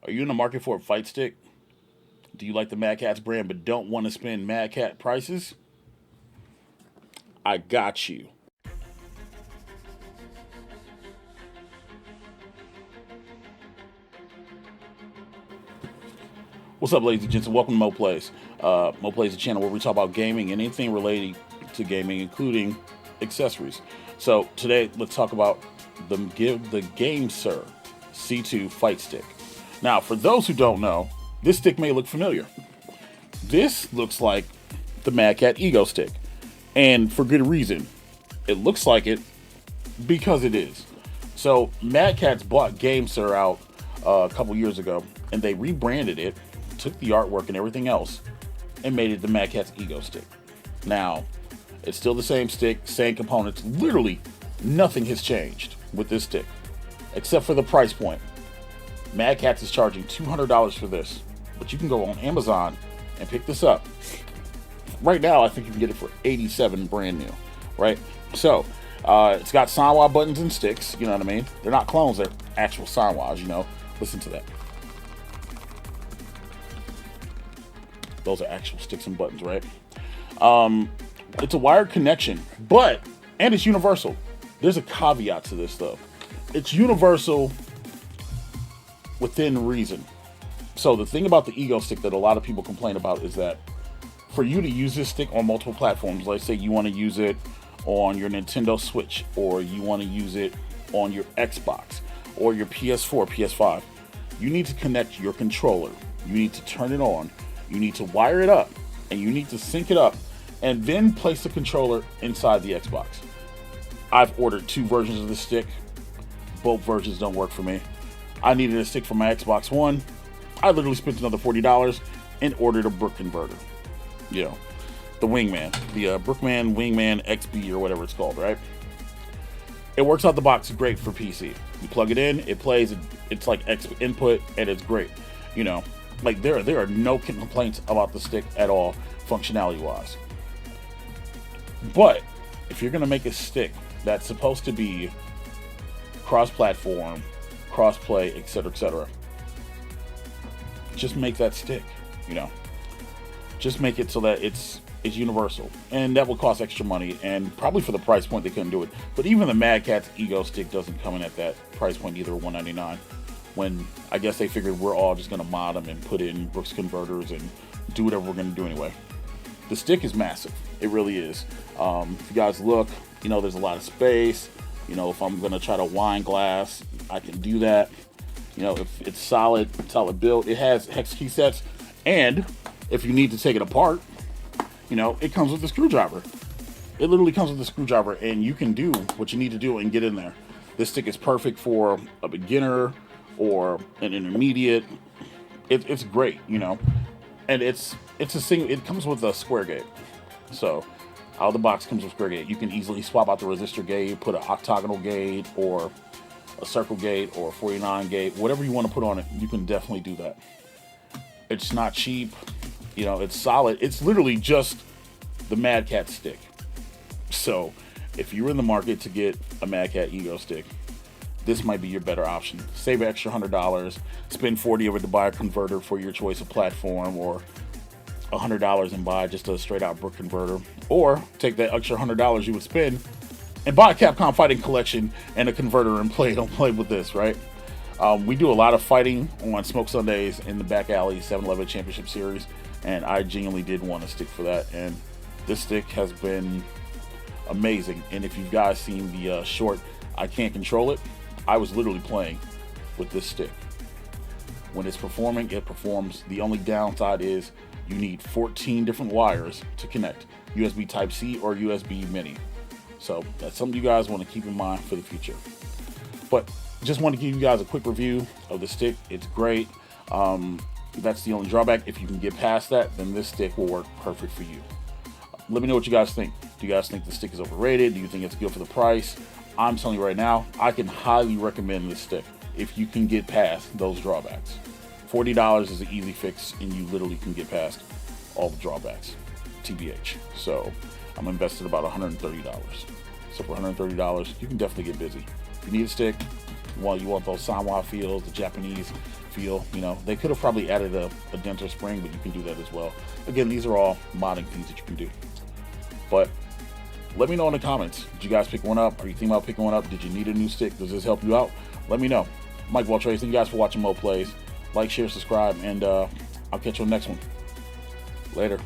Are you in the market for a fight stick? Do you like the Madcatz brand but don't want to spend Madcat prices? I got you. What's up, ladies and gents, and welcome to Mo Plays. Mo Plays is a channel where we talk about gaming and anything related to gaming, including accessories. So today, let's talk about the Gamesir C2 Fight Stick. Now, for those who don't know, this stick may look familiar. This looks like the Madcatz E.G.O stick, and for good reason. It looks like it because it is. So Madcatz bought Gamesir out a couple years ago, and they rebranded it, took the artwork and everything else, and made it the Madcatz E.G.O stick. Now, it's still the same stick, same components. Literally, nothing has changed with this stick, except for the price point. Madcatz is charging $200 for this, but you can go on Amazon and pick this up. Right now, I think you can get it for $87 brand new, right? So, it's got Sanwa buttons and sticks, you know what I mean? They're not clones, they're actual Sanwas, you know? Listen to that. Those are actual sticks and buttons, right? It's a wired connection, and it's universal. There's a caveat to this, though. It's universal within reason. So the thing about the E.G.O stick that a lot of people complain about is that for you to use this stick on multiple platforms, let's say you want to use it on your Nintendo Switch, or you want to use it on your Xbox, or your PS4, PS5, you need to connect your controller. You need to turn it on. You need to wire it up, and you need to sync it up, and then place the controller inside the Xbox. I've ordered 2 versions of the stick. Both versions don't work for me. I needed a stick for my Xbox One. I literally spent another $40 and ordered a Brook converter. You know, the Wingman, the Brookman Wingman XB or whatever it's called, right? It works out the box great for PC. You plug it in, it plays, it's like X input, and it's great. You know, like there are no complaints about the stick at all, functionality-wise. But if you're gonna make a stick that's supposed to be cross-platform, cross-play, etc., just make that stick. You know, just make it so that it's universal, and that will cost extra money, and probably for the price point they couldn't do it. But even the Madcatz E.G.O stick doesn't come in at that price point either, $199. When I guess they figured we're all just gonna mod them and put in Brooks converters and do whatever we're gonna do anyway. The stick is massive, it really is. If you guys look, you know, there's a lot of space. You know, if I'm gonna try to wine glass, I can do that. You know, if it's solid build, it has hex key sets, and if you need to take it apart, you know, it comes with a screwdriver. It literally comes with a screwdriver, and you can do what you need to do and get in there. This stick is perfect for a beginner or an intermediate. It's great, you know, and it's a single. It comes with a square gate, so out of the box comes with square gate. You can easily swap out the resistor gate, put an octagonal gate, or a circle gate, or a 49 gate, whatever you want to put on it. You can definitely do that. It's not cheap, you know. It's solid. It's literally just the Madcatz stick. So if you're in the market to get a Madcatz E.G.O stick, this might be your better option. Save an extra $100, spend $40 over to buy a converter for your choice of platform, or $100 and buy just a straight out Brook converter, or take that extra $100 you would spend and buy a Capcom Fighting Collection and a converter and play with this, right? We do a lot of fighting on Smoke Sundays in the back alley 7-Eleven Championship Series, and I genuinely did want a stick for that, and this stick has been amazing. And if you guys seen the short I Can't Control It, I was literally playing with this stick. When it's performing, it performs. The only downside is you need 14 different wires to connect, USB Type-C or USB Mini. So that's something you guys want to keep in mind for the future. But just want to give you guys a quick review of the stick. It's great. That's the only drawback. If you can get past that, then this stick will work perfect for you. Let me know what you guys think. Do you guys think the stick is overrated? Do you think it's good for the price? I'm telling you right now, I can highly recommend this stick if you can get past those drawbacks. $40 is an easy fix, and you literally can get past all the drawbacks, TBH. So I'm invested about $130. So for $130, you can definitely get busy. If you need a stick, Well, you want those Sanwa feels, the Japanese feel, you know, they could have probably added a denser spring, but you can do that as well. Again, these are all modding things that you can do. But let me know in the comments. Did you guys pick one up? Are you thinking about picking one up? Did you need a new stick? Does this help you out? Let me know. Mike Waltrace, thank you guys for watching Mo Plays. Like, share, subscribe, and I'll catch you on the next one. Later.